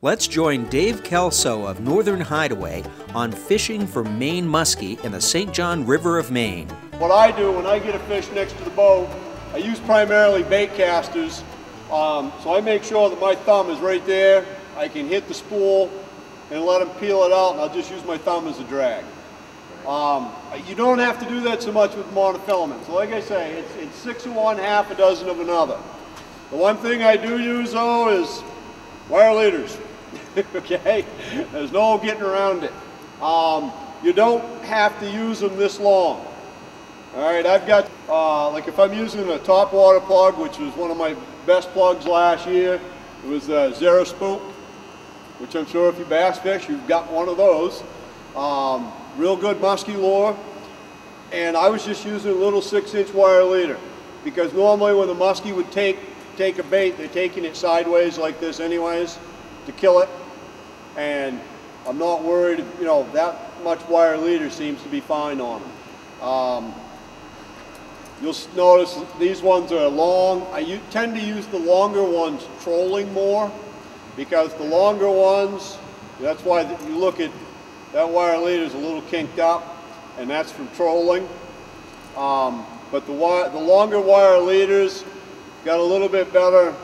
Let's join Dave Kelso of Northern Hideaway on fishing for Maine muskie in the St. John River of Maine. What I do when I get a fish next to the boat, I use primarily bait casters. So I make sure that my thumb is right there. I can hit the spool and let him peel it out, and I'll just use my thumb as a drag. You don't have to do that so much with monofilament. So like I say, it's 6 of one, half a dozen of another. The one thing I do use though is wire leaders. Okay? There's no getting around it. You don't have to use them this long. Alright, I've got, like if I'm using a top water plug, which was one of my best plugs last year, it was a Zero Spook, which I'm sure if you bass fish, you've got one of those. Real good musky lure. And I was just using a little 6-inch wire leader, because normally when the muskie would take a bait, they're taking it sideways like this anyways to kill it. And I'm not worried, you know, that much wire leader seems to be fine on them. You'll notice these ones are long. I tend to use the longer ones trolling more, because the longer ones, that's why you look at that wire leader is a little kinked up, and that's from trolling. But the longer wire leaders got a little bit better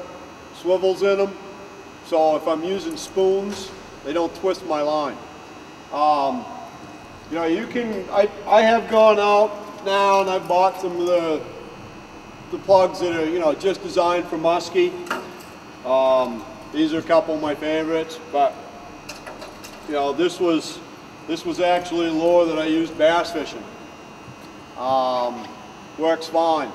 swivels in them, so if I'm using spoons, they don't twist my line. You know, you can, I have gone out now and I've bought some of the plugs that are, you know, just designed for muskie. These are a couple of my favorites, but you know, this was actually a lure that I used bass fishing. Works fine.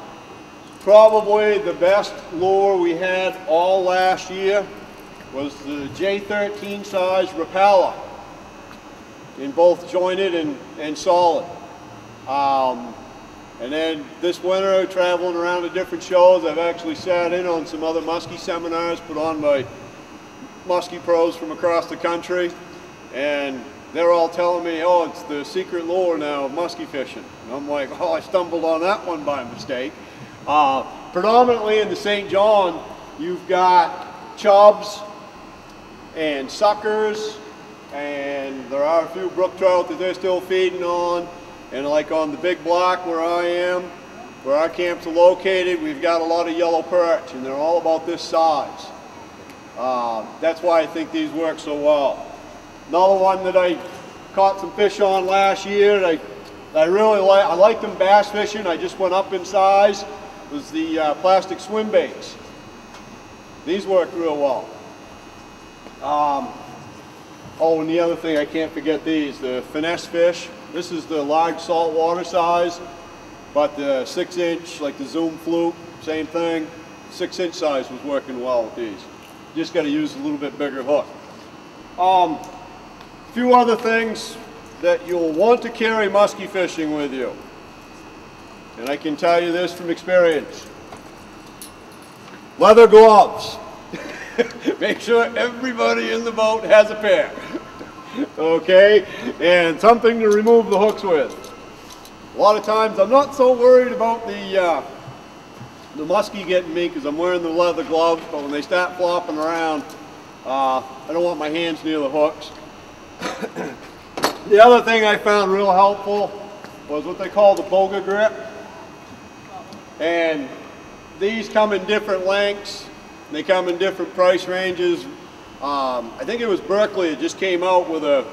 Probably the best lure we had all last year was the J13 size Rapala, in both jointed and solid. And then this winter, traveling around to different shows, I've actually sat in on some other muskie seminars put on by muskie pros from across the country, and they're all telling me, oh, it's the secret lure now of muskie fishing. And I'm like, oh, I stumbled on that one by mistake. Predominantly in the St. John, you've got chubs and suckers, and there are a few brook trout that they're still feeding on. And like on the Big Block where I am, where our camps are located, we've got a lot of yellow perch, and they're all about this size. That's why I think these work so well. Another one that I caught some fish on last year, I really like, I like them bass fishing, I just went up in size, was the plastic swim baits. These worked real well. Oh, and the other thing, I can't forget these, the finesse fish. This is the large saltwater size, but the 6-inch, like the Zoom Fluke, same thing. 6-inch size was working well with these. Just got to use a little bit bigger hook. A few other things that you'll want to carry muskie fishing with you. And I can tell you this from experience. Leather gloves. Make sure everybody in the boat has a pair. Okay? And something to remove the hooks with. A lot of times I'm not so worried about the muskie getting me because I'm wearing the leather gloves, but when they start flopping around, I don't want my hands near the hooks. The other thing I found real helpful was what they call the Boga grip. And these come in different lengths. They come in different price ranges. I think it was Berkley that just came out with a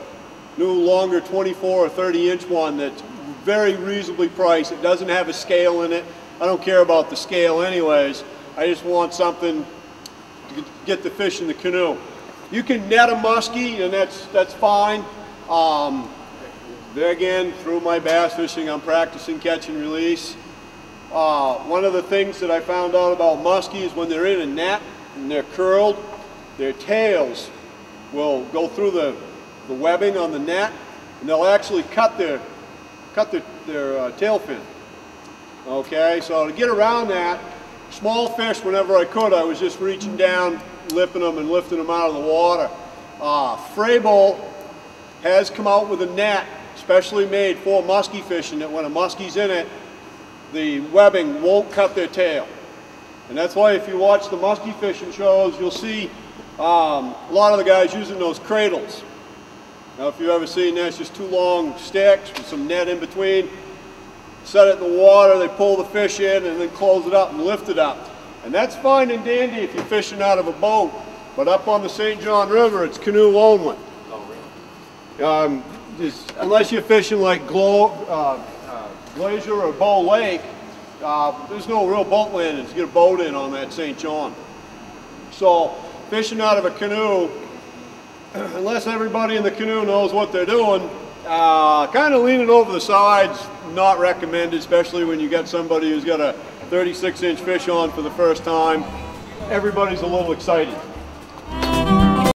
new longer 24 or 30-inch one that's very reasonably priced. It doesn't have a scale in it. I don't care about the scale anyways. I just want something to get the fish in the canoe. You can net a muskie, and that's fine. There again, through my bass fishing, I'm practicing catch and release. One of the things that I found out about muskies, when they're in a net and they're curled, their tails will go through the webbing on the net, and they'll actually cut their tail fin. Okay, so to get around that, small fish, whenever I could, I was just reaching down, lipping them and lifting them out of the water. Frabill has come out with a net specially made for muskie fishing that when a muskie's in it, the webbing won't cut their tail. And that's why if you watch the muskie fishing shows, you'll see A lot of the guys using those cradles. Now if you've ever seen that, it's just two long sticks with some net in between. Set it in the water, they pull the fish in and then close it up and lift it up. And that's fine and dandy if you're fishing out of a boat, but up on the St. John River, it's canoe only. Oh, really? Unless you're fishing like Glacier or Bow Lake, there's no real boat landings to get a boat in on that St. John. So fishing out of a canoe, unless everybody in the canoe knows what they're doing, kind of leaning over the sides, not recommended, especially when you got somebody who's got a 36-inch fish on for the first time. Everybody's a little excited.